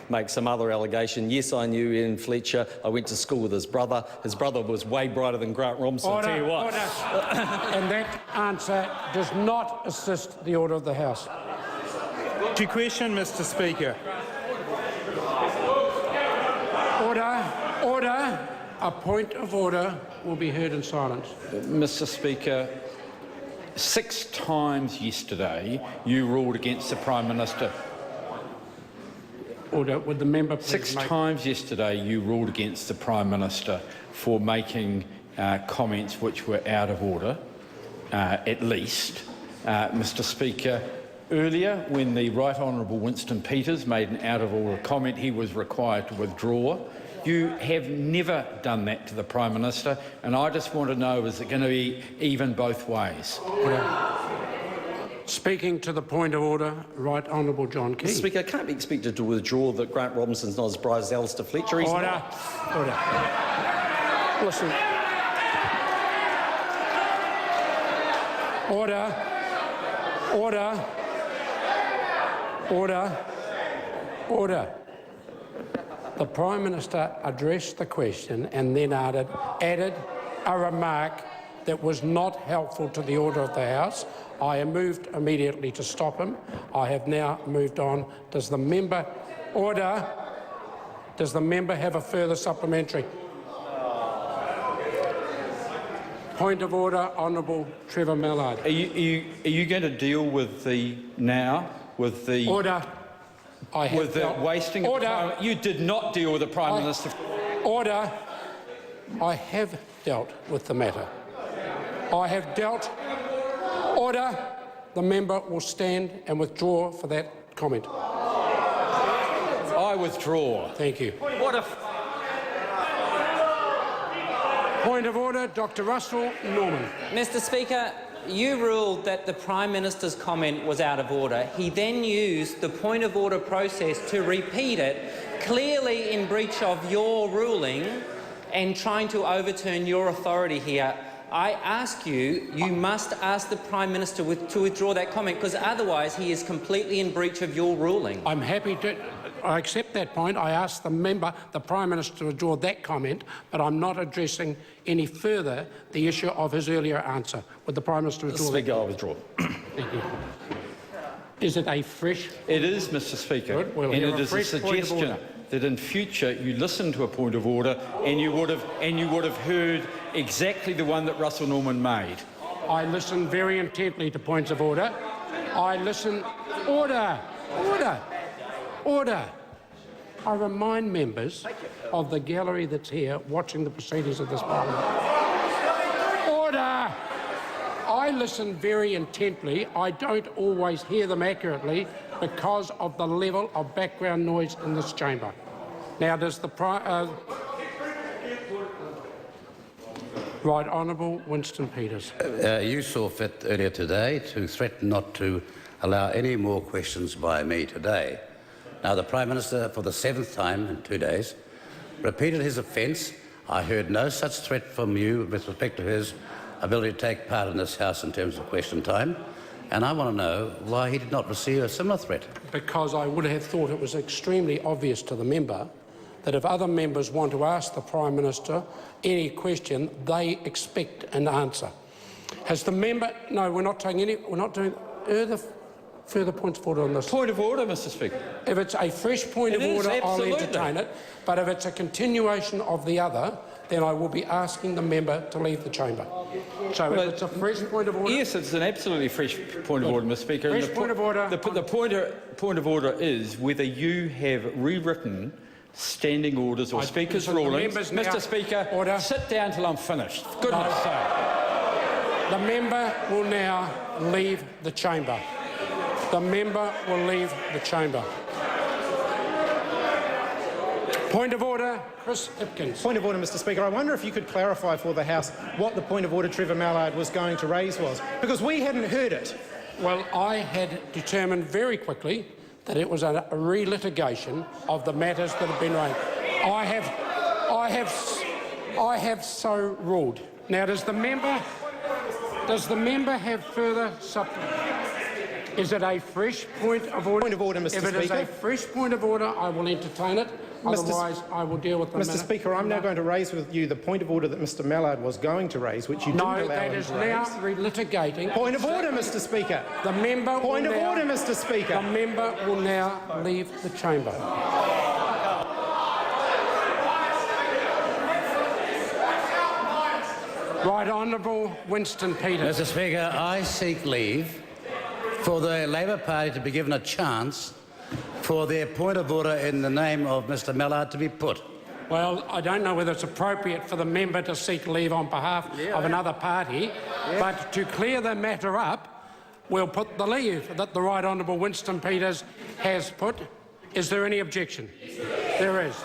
make some other allegation. Yes, I knew Ian Fletcher. I went to school with his brother. His brother was way brighter than Grant Robinson, I'll tell you what. And that answer does not assist the order of the House. To question, Mr. Speaker. Order. A point of order will be heard in silence. Mr. Speaker, 6 times yesterday you ruled against the Prime Minister. Order. Would the member please 6 times yesterday you ruled against the Prime Minister for making comments which were out of order, at least. Mr. Speaker, earlier, when the Right Honourable Winston Peters made an out-of-order comment, he was required to withdraw. You have never done that to the Prime Minister, and I just want to know, is it going to be even both ways? Speaking to the point of order, Right Honourable John Key. Mr. Speaker, I can't be expected to withdraw that Grant Robinson's not as bright as Alistair Fletcher. He's Order. not. Order. Listen. Order. The Prime Minister addressed the question and then added a remark that was not helpful to the order of the House. I have moved immediately to stop him. I have now moved on. Does the member have a further supplementary? Point of order, Honourable Trevor Mallard. Are you going to deal with the Order. wasting of time? You did not deal with the Prime Minister. Order. I have dealt with the matter. Order. The member will stand and withdraw for that comment. I withdraw. Thank you. What a... Point of order, Dr. Russell Norman. Mr. Speaker, you ruled that the Prime Minister's comment was out of order. He then used the point of order process to repeat it, clearly in breach of your ruling and trying to overturn your authority here. I ask you, you must ask the Prime Minister to withdraw that comment, because otherwise he is completely in breach of your ruling. I'm happy to... I accept that point. I ask the member, the Prime Minister, to withdraw that comment, but I'm not addressing any further the issue of his earlier answer. Would the Prime Minister withdraw that? Speaker, I withdraw. Thank you. Is it a fresh... It is, Mr. Speaker, We'll and hear it is a suggestion that in future you listen to a point of order and you would have heard exactly the one that Russell Norman made. I listen very intently to points of order. I listen... Order! I remind members of the gallery that's here watching the proceedings of this Parliament. Order! I listen very intently. I don't always hear them accurately because of the level of background noise in this chamber. Now, does the Right Honourable Winston Peters. You saw fit earlier today to threaten not to allow any more questions by me today. Now, the Prime Minister, for the 7th time in 2 days, repeated his offence. I heard no such threat from you with respect to his ability to take part in this House in terms of question time. And I want to know why he did not receive a similar threat. Because I would have thought it was extremely obvious to the member that if other members want to ask the Prime Minister any question, they expect an answer. Has the member... No, we're not taking any... We're not doing... Further points of order on this. Point of order, Mr. Speaker. If it's a fresh point of order, absolutely. I'll entertain it. But if it's a continuation of the other, then I will be asking the member to leave the chamber. So if it's a fresh point of order... Yes, it's an absolutely fresh point of order, Mr. Speaker. Fresh point of order. The point of order is whether you have rewritten standing orders or Speaker's rulings. Mr. Speaker, sit down till I'm finished. For goodness sake. The member will now leave the chamber. The member will leave the chamber. Point of order, Chris Hipkins. Point of order, Mr. Speaker. I wonder if you could clarify for the House what the point of order Trevor Mallard was going to raise was, because we hadn't heard it. Well, I had determined very quickly that it was a relitigation of the matters that have been raised. I have so ruled. Now, does the member have further supplement? Is it a fresh point of order? Point of order, Mr. If it is Speaker. a fresh point of order, I will entertain it. Otherwise, I will deal with the Mr. minute. Speaker, I'm now going to raise with you the point of order that Mr. Mallard was going to raise, which you didn't allow No, that him is to now raise. relitigating. Point of order, Mr. Speaker. The member Point will of now, order, Mr. Speaker. The member will now leave the chamber. Right Honourable Winston Peters. Mr. Speaker, I seek leave for the Labor Party to be given a chance for their point of order in the name of Mr. Mallard to be put. Well, I don't know whether it's appropriate for the member to seek leave on behalf of another party, but to clear the matter up, we'll put the leave that the Right Honourable Winston Peters has put. Is there any objection? There is.